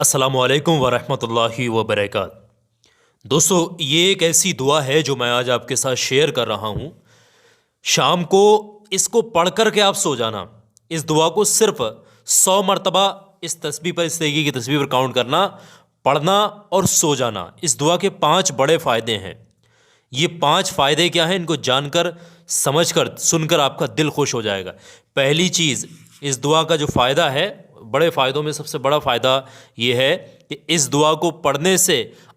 अस्सलामुअलैकुम वरहमतुल्लाहि वबरकात। दोस्तों, ये एक ऐसी दुआ है जो मैं आज आपके साथ शेयर कर रहा हूँ। शाम को इसको पढ़ कर के आप सो जाना। इस दुआ को सिर्फ 100 मरतबा इस तस्बीह पर, इस तरीके की तस्बीह पर काउंट करना, पढ़ना और सो जाना। इस दुआ के 5 बड़े फ़ायदे हैं। ये 5 फ़ायदे क्या हैं, इनको जानकर, समझकर, सुनकर आपका दिल खुश हो जाएगा। पहली चीज़, इस दुआ का जो फ़ायदा है, बड़े फ़ायदों में सबसे बड़ा फ़ायदा ये है कि इस दुआ को पढ़ने से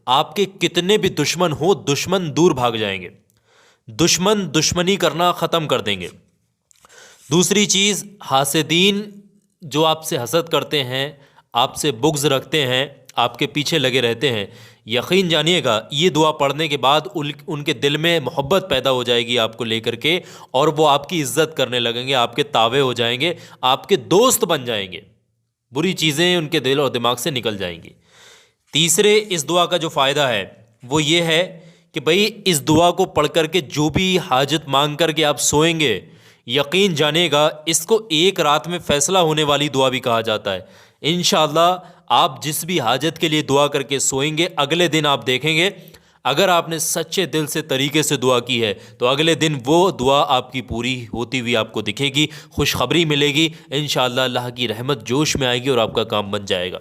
आपके कितने भी दुश्मन हो, दुश्मन दूर भाग जाएंगे। दुश्मन दुश्मनी करना ख़त्म कर देंगे। दूसरी चीज़, हासिदीन जो आपसे हसद करते हैं, आपसे बुग़्ज़ रखते हैं, आपके पीछे लगे रहते हैं, यकीन जानिएगा ये दुआ पढ़ने के बाद उनके दिल में मोहब्बत पैदा हो जाएगी आपको लेकर के, और वो आपकी इज़्ज़त करने लगेंगे, आपके तावे हो जाएंगे, आपके दोस्त बन जाएंगे। बुरी चीज़ें उनके दिल और दिमाग से निकल जाएंगी। तीसरे, इस दुआ का जो फ़ायदा है वो ये है कि भाई इस दुआ को पढ़ कर के जो भी हाजत मांग कर के आप सोएंगे, यकीन जानिएगा इसको एक रात में फ़ैसला होने वाली दुआ भी कहा जाता है। इंशाअल्लाह आप जिस भी हाजत के लिए दुआ करके सोएंगे, अगले दिन आप देखेंगे, अगर आपने सच्चे दिल से तरीके से दुआ की है तो अगले दिन वो दुआ आपकी पूरी होती हुई आपको दिखेगी, खुशखबरी मिलेगी। इंशाअल्लाह अल्लाह की रहमत जोश में आएगी और आपका काम बन जाएगा।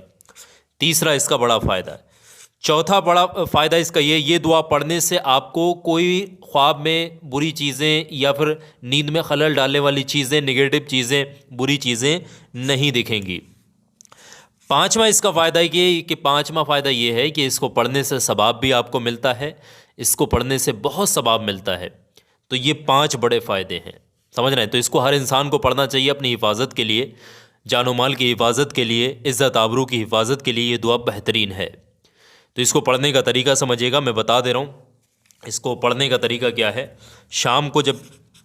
तीसरा इसका बड़ा फ़ायदा है। चौथा बड़ा फ़ायदा इसका ये दुआ पढ़ने से आपको कोई ख्वाब में बुरी चीज़ें या फिर नींद में खलल डालने वाली चीज़ें, नेगेटिव चीज़ें, बुरी चीज़ें नहीं दिखेंगी। पाँचवा इसका फ़ायदा ये कि पाँचवा फ़ायदा ये है कि इसको पढ़ने से सवाब भी आपको मिलता है। इसको पढ़ने से बहुत सवाब मिलता है। तो ये 5 बड़े फ़ायदे हैं, समझ रहे हैं। तो इसको हर इंसान को पढ़ना चाहिए अपनी हिफाजत के लिए, जानो माल की हिफाजत के लिए, इज़्ज़त आबरू की हिफाजत के लिए ये दुआ बेहतरीन है। तो इसको पढ़ने का तरीका समझिएगा, मैं बता दे रहा हूँ। इसको पढ़ने का तरीका क्या है, शाम को जब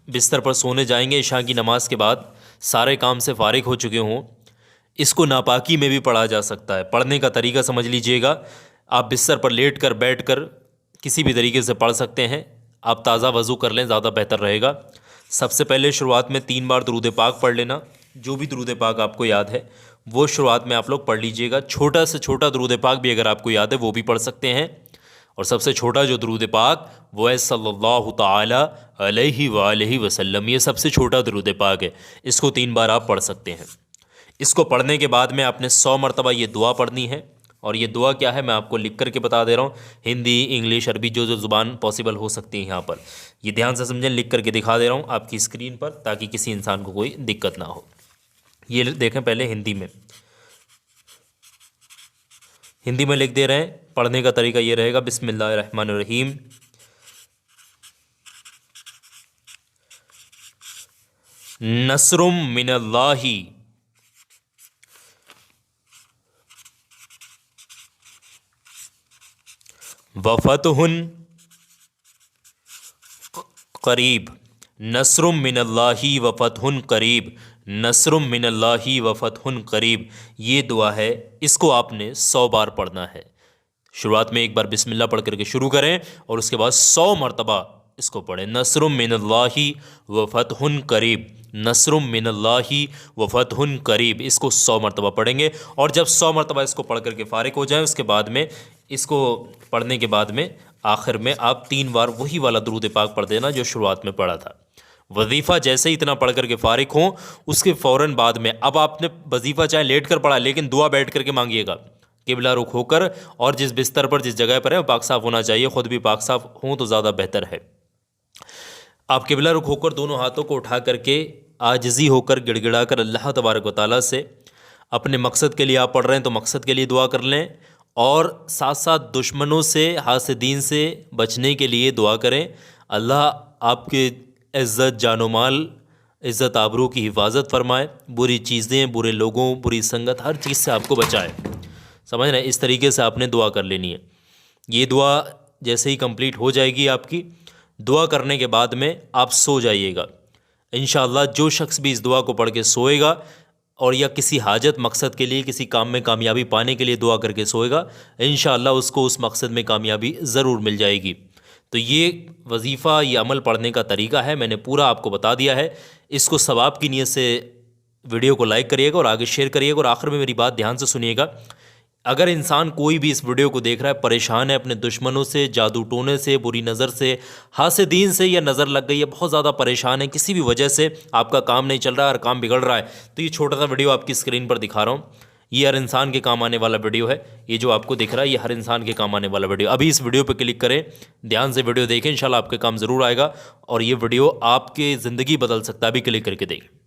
बिस्तर पर सोने जाएंगे, इशा की नमाज़ के बाद, सारे काम से फ़ारिग हो चुके हों, इसको नापाकी में भी पढ़ा जा सकता है। पढ़ने का तरीका समझ लीजिएगा। आप बिस्तर पर लेट कर, बैठ कर किसी भी तरीके से पढ़ सकते हैं। आप ताज़ा वज़ू कर लें, ज़्यादा बेहतर रहेगा। सबसे पहले शुरुआत में 3 बार दुरूद पाक पढ़ लेना। जो भी दुरूद पाक आपको याद है वो शुरुआत में आप लोग पढ़ लीजिएगा। छोटा से छोटा दुरूद पाक भी अगर आपको याद है वो भी पढ़ सकते हैं। और सबसे छोटा जो दुरूद पाक वो है सल्लल्लाहु ताला अलैहि वालैहि वसल्लम। ये सबसे छोटा दुरूद पाक है। इसको 3 बार आप पढ़ सकते हैं। इसको पढ़ने के बाद में आपने 100 मरतबा ये दुआ पढ़नी है। और ये दुआ क्या है मैं आपको लिख कर के बता दे रहा हूँ। हिंदी, इंग्लिश, अरबी, जो जो ज़ुबान पॉसिबल हो सकती है यहाँ पर, ये ध्यान से समझें। लिख करके दिखा दे रहा हूँ आपकी स्क्रीन पर, ताकि किसी इंसान को कोई दिक्कत ना हो। ये देखें, पहले हिंदी में लिख दे रहे हैं। पढ़ने का तरीका ये रहेगा, बिस्मिल्लाहिर्रहमानिर्रहीम, नस्रुम मिनल्लाही वफ़तहुन करीब, नस्रुम मिनल्लाही वफ़तहुन करीब, नस्रुम मिनल्लाही वफ़तहुन करीब। ये दुआ है, इसको आपने 100 बार पढ़ना है। शुरुआत में एक बार बिस्मिल्लाह पढ़ करके शुरू करें और उसके बाद 100 मरतबा इसको पढ़ें। नस्रुम मिनल्लाही वफ़तहुन करीब, नस्रुम मिनल्लाही वफ़तहुन करीब। इसको 100 मरतबा पढ़ेंगे। और जब 100 मरतबा इसको पढ़ करके फ़ारिग हो जाए, उसके बाद में, इसको पढ़ने के बाद में आखिर में आप 3 बार वही वाला दुरूद पाक पढ़ देना जो शुरुआत में पढ़ा था। वजीफ़ा जैसे ही इतना पढ़ करके फ़ारिग हों, उसके फ़ौरन बाद में, अब आपने वजीफ़ा चाहे लेट कर पढ़ा, लेकिन दुआ बैठ करके मांगिएगा, किबला रुख होकर। और जिस बिस्तर पर, जिस जगह पर है, पाक साफ़ होना चाहिए। ख़ुद भी पाक साफ़ हों तो ज़्यादा बेहतर है। आप किबला रुख होकर दोनों हाथों को उठा करके आजिज़ी होकर गिड़गिड़ा कर अल्लाह तबारक व तआला से, अपने मकसद के लिए आप पढ़ रहे हैं तो मकसद के लिए दुआ कर लें, और साथ साथ दुश्मनों से, हासिदीन से बचने के लिए दुआ करें। अल्लाह आपके इज़्ज़त, जानो माल, इज़्ज़त आबरू की हिफाजत फरमाए, बुरी चीज़ें, बुरे लोगों, बुरी संगत, हर चीज़ से आपको बचाए। समझ रहे हैं। इस तरीके से आपने दुआ कर लेनी है। ये दुआ जैसे ही कंप्लीट हो जाएगी आपकी, दुआ करने के बाद में आप सो जाइएगा। इंशाअल्लाह जो शख्स भी इस दुआ को पढ़ के सोएगा, और या किसी हाजत, मकसद के लिए, किसी काम में कामयाबी पाने के लिए दुआ करके सोएगा, इंशाअल्लाह उसको उस मकसद में कामयाबी ज़रूर मिल जाएगी। तो ये वजीफ़ा, ये अमल पढ़ने का तरीका है, मैंने पूरा आपको बता दिया है। इसको सवाब की नीयत से वीडियो को लाइक करिएगा और आगे शेयर करिएगा। और आखिर में मेरी बात ध्यान से सुनिएगा। अगर इंसान कोई भी इस वीडियो को देख रहा है, परेशान है अपने दुश्मनों से, जादू टोने से, बुरी नज़र से, हासिदीन से, या नज़र लग गई है, बहुत ज़्यादा परेशान है, किसी भी वजह से आपका काम नहीं चल रहा है और काम बिगड़ रहा है, तो ये छोटा सा वीडियो आपकी स्क्रीन पर दिखा रहा हूँ। ये हर इंसान के काम आने वाला वीडियो है। ये जो आपको दिख रहा है ये हर इंसान के काम आने वाला वीडियो। अभी इस वीडियो पर क्लिक करें, ध्यान से वीडियो देखें, इंशाल्लाह आपके काम ज़रूर आएगा और ये वीडियो आपकी ज़िंदगी बदल सकता है। अभी क्लिक करके देखें।